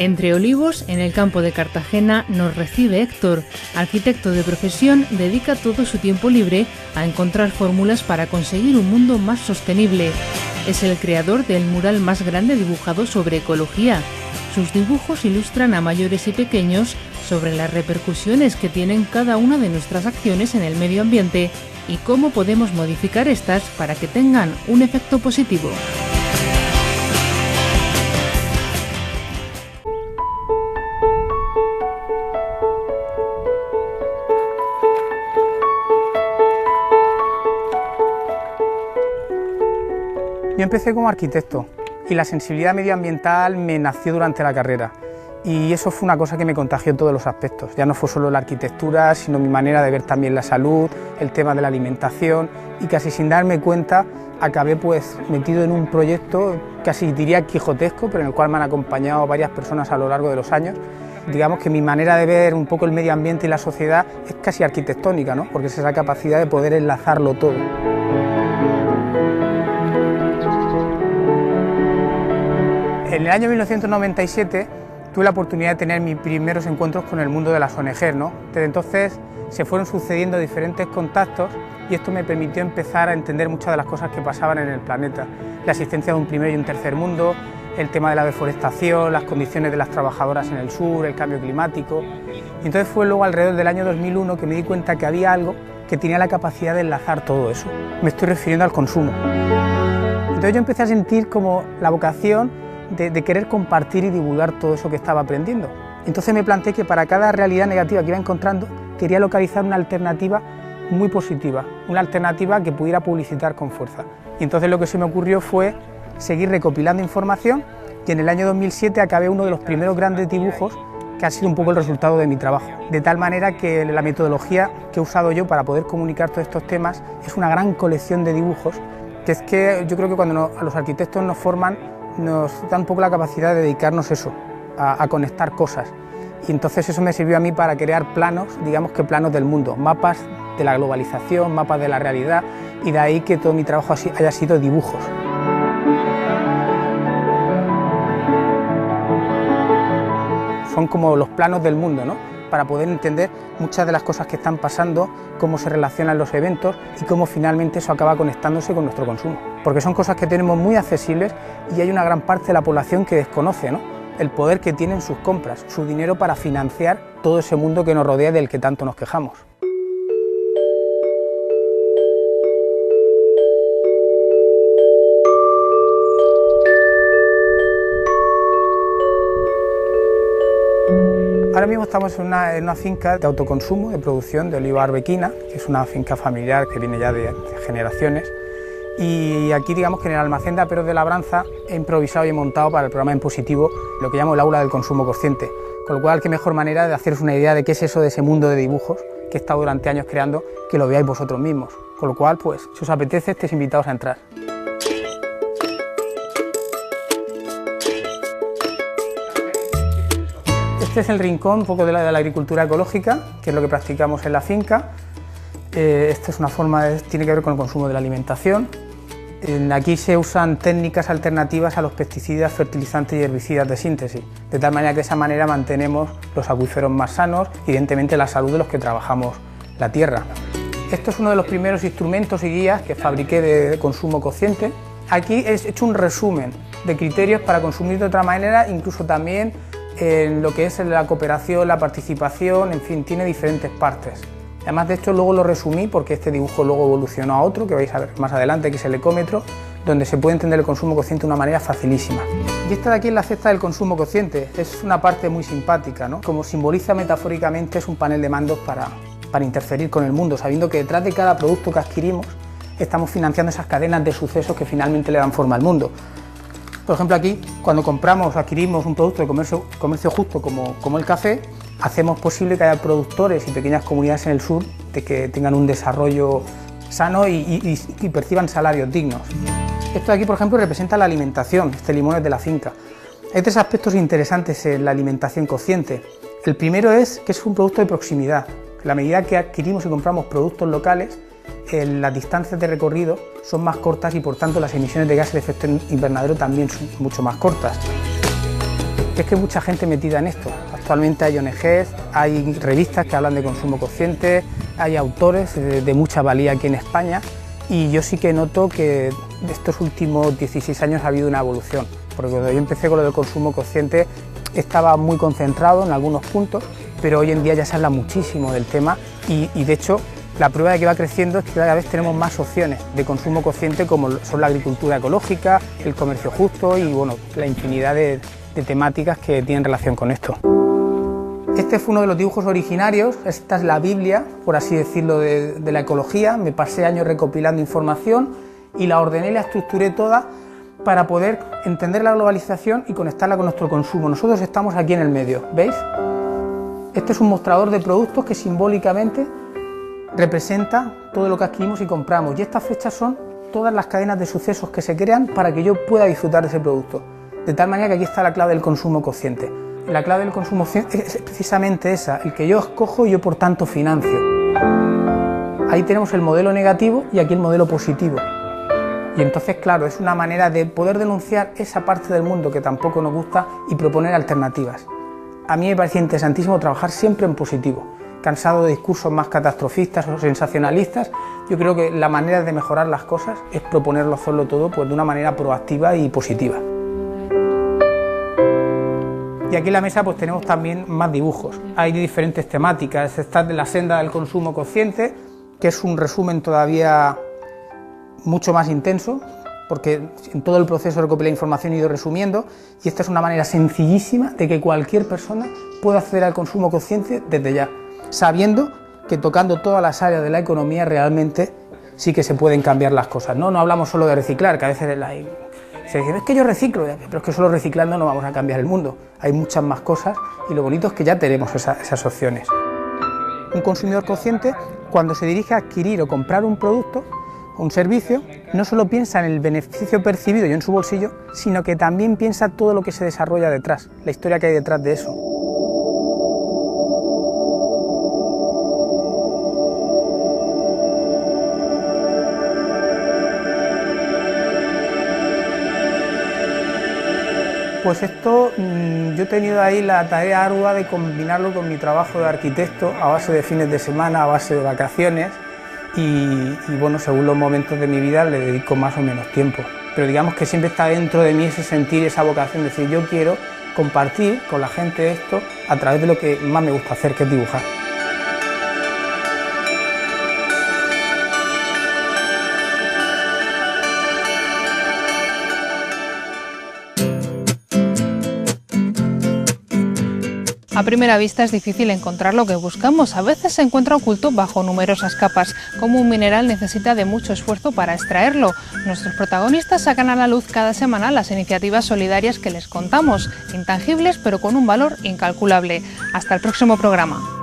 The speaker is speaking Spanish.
Entre olivos, en el campo de Cartagena, nos recibe Héctor. Arquitecto de profesión, dedica todo su tiempo libre a encontrar fórmulas para conseguir un mundo más sostenible. Es el creador del mural más grande dibujado sobre ecología. Sus dibujos ilustran a mayores y pequeños sobre las repercusiones que tienen cada una de nuestras acciones en el medio ambiente y cómo podemos modificar estas para que tengan un efecto positivo. Yo empecé como arquitecto y la sensibilidad medioambiental me nació durante la carrera y eso fue una cosa que me contagió en todos los aspectos. Ya no fue solo la arquitectura, sino mi manera de ver también la salud, el tema de la alimentación y casi sin darme cuenta acabé pues metido en un proyecto casi diría quijotesco, pero en el cual me han acompañado varias personas a lo largo de los años. Digamos que mi manera de ver un poco el medio ambiente y la sociedad es casi arquitectónica, ¿no? Porque es esa capacidad de poder enlazarlo todo. En el año 1997 tuve la oportunidad de tener mis primeros encuentros con el mundo de las ONG, ¿no? Desde entonces se fueron sucediendo diferentes contactos y esto me permitió empezar a entender muchas de las cosas que pasaban en el planeta. La existencia de un primer y un tercer mundo, el tema de la deforestación, las condiciones de las trabajadoras en el sur, el cambio climático. Y entonces fue luego alrededor del año 2001 que me di cuenta que había algo que tenía la capacidad de enlazar todo eso. Me estoy refiriendo al consumo. Entonces yo empecé a sentir como la vocación de querer compartir y divulgar todo eso que estaba aprendiendo. Entonces me planteé que para cada realidad negativa que iba encontrando quería localizar una alternativa muy positiva, una alternativa que pudiera publicitar con fuerza. Y entonces lo que se me ocurrió fue seguir recopilando información y en el año 2007 acabé uno de los primeros grandes dibujos que ha sido un poco el resultado de mi trabajo. De tal manera que la metodología que he usado yo para poder comunicar todos estos temas es una gran colección de dibujos, que es que yo creo que cuando a los arquitectos nos forman nos da un poco la capacidad de dedicarnos eso, a conectar cosas. Y entonces eso me sirvió a mí para crear planos, digamos que planos del mundo, mapas de la globalización, mapas de la realidad, y de ahí que todo mi trabajo haya sido dibujos. Son como los planos del mundo, ¿no? Para poder entender muchas de las cosas que están pasando, cómo se relacionan los eventos y cómo finalmente eso acaba conectándose con nuestro consumo. Porque son cosas que tenemos muy accesibles y hay una gran parte de la población que desconoce, ¿no? El poder que tienen sus compras, su dinero para financiar todo ese mundo que nos rodea y del que tanto nos quejamos. Ahora mismo estamos en una finca de autoconsumo, de producción de oliva arbequina, que es una finca familiar que viene ya de generaciones. Y aquí digamos que en el almacén de aperos de labranza he improvisado y he montado para el programa en positivo lo que llamo el aula del consumo consciente. Con lo cual, qué mejor manera de haceros una idea de qué es eso de ese mundo de dibujos que he estado durante años creando, que lo veáis vosotros mismos. Con lo cual, pues, si os apetece, estáis invitados a entrar. Este es el rincón un poco de la agricultura ecológica, que es lo que practicamos en la finca. Esta es una forma, tiene que ver con el consumo de la alimentación. Aquí se usan técnicas alternativas a los pesticidas, fertilizantes y herbicidas de síntesis, de tal manera que de esa manera mantenemos los acuíferos más sanos y evidentemente la salud de los que trabajamos la tierra. Esto es uno de los primeros instrumentos y guías que fabriqué de consumo consciente. Aquí he hecho un resumen de criterios para consumir de otra manera, incluso también en lo que es la cooperación, la participación, en fin, tiene diferentes partes. Además, de hecho, luego lo resumí porque este dibujo luego evolucionó a otro, que vais a ver más adelante, que es el ecómetro, donde se puede entender el consumo consciente de una manera facilísima. Y esta de aquí es la cesta del consumo consciente, es una parte muy simpática, ¿no? Como simboliza metafóricamente, es un panel de mandos para interferir con el mundo, sabiendo que detrás de cada producto que adquirimos estamos financiando esas cadenas de sucesos que finalmente le dan forma al mundo. Por ejemplo, aquí, cuando compramos o adquirimos un producto de comercio justo como el café, hacemos posible que haya productores y pequeñas comunidades en el sur de que tengan un desarrollo sano y perciban salarios dignos. Esto de aquí, por ejemplo, representa la alimentación, este limón es de la finca. Hay tres aspectos interesantes en la alimentación consciente. El primero es que es un producto de proximidad. En la medida que adquirimos y compramos productos locales, las distancias de recorrido son más cortas y por tanto las emisiones de gases de efecto invernadero también son mucho más cortas. porque es que hay mucha gente metida en esto. Actualmente hay ONGs, hay revistas que hablan de consumo consciente, hay autores de mucha valía aquí en España, y yo sí que noto que de estos últimos 16 años ha habido una evolución, porque cuando yo empecé con lo del consumo consciente estaba muy concentrado en algunos puntos, pero hoy en día ya se habla muchísimo del tema y de hecho la prueba de que va creciendo es que cada vez tenemos más opciones de consumo consciente, como son la agricultura ecológica, el comercio justo y bueno, la infinidad de temáticas que tienen relación con esto. Este fue uno de los dibujos originarios, esta es la Biblia, por así decirlo, de la ecología. Me pasé años recopilando información y la ordené y la estructuré toda para poder entender la globalización y conectarla con nuestro consumo. Nosotros estamos aquí en el medio, ¿veis? Este es un mostrador de productos que simbólicamente representa todo lo que adquirimos y compramos, y estas fechas son todas las cadenas de sucesos que se crean para que yo pueda disfrutar de ese producto. De tal manera que aquí está la clave del consumo consciente. La clave del consumo consciente es precisamente esa, el que yo escojo y yo por tanto financio. Ahí tenemos el modelo negativo y aquí el modelo positivo. Y entonces, claro, es una manera de poder denunciar esa parte del mundo que tampoco nos gusta y proponer alternativas. A mí me parece interesantísimo trabajar siempre en positivo. Cansado de discursos más catastrofistas o sensacionalistas, yo creo que la manera de mejorar las cosas es proponerlo, hacerlo todo pues, de una manera proactiva y positiva. Y aquí en la mesa pues tenemos también más dibujos. Hay diferentes temáticas. Está la senda del consumo consciente, que es un resumen todavía mucho más intenso, porque en todo el proceso de recopilar información he ido resumiendo, y esta es una manera sencillísima de que cualquier persona pueda acceder al consumo consciente desde ya, sabiendo que tocando todas las áreas de la economía realmente sí que se pueden cambiar las cosas. No hablamos solo de reciclar, que a veces se dice, es que yo reciclo, pero es que solo reciclando no vamos a cambiar el mundo. Hay muchas más cosas y lo bonito es que ya tenemos esas opciones. Un consumidor consciente, cuando se dirige a adquirir o comprar un producto o un servicio, no solo piensa en el beneficio percibido y en su bolsillo, sino que también piensa todo lo que se desarrolla detrás, la historia que hay detrás de eso. Pues esto, yo he tenido ahí la tarea ardua de combinarlo con mi trabajo de arquitecto a base de fines de semana, a base de vacaciones y bueno, según los momentos de mi vida le dedico más o menos tiempo. Pero digamos que siempre está dentro de mí ese sentir, esa vocación de decir yo quiero compartir con la gente esto a través de lo que más me gusta hacer, que es dibujar. A primera vista es difícil encontrar lo que buscamos. A veces se encuentra oculto bajo numerosas capas. Como un mineral necesita de mucho esfuerzo para extraerlo. Nuestros protagonistas sacan a la luz cada semana las iniciativas solidarias que les contamos, intangibles pero con un valor incalculable. Hasta el próximo programa.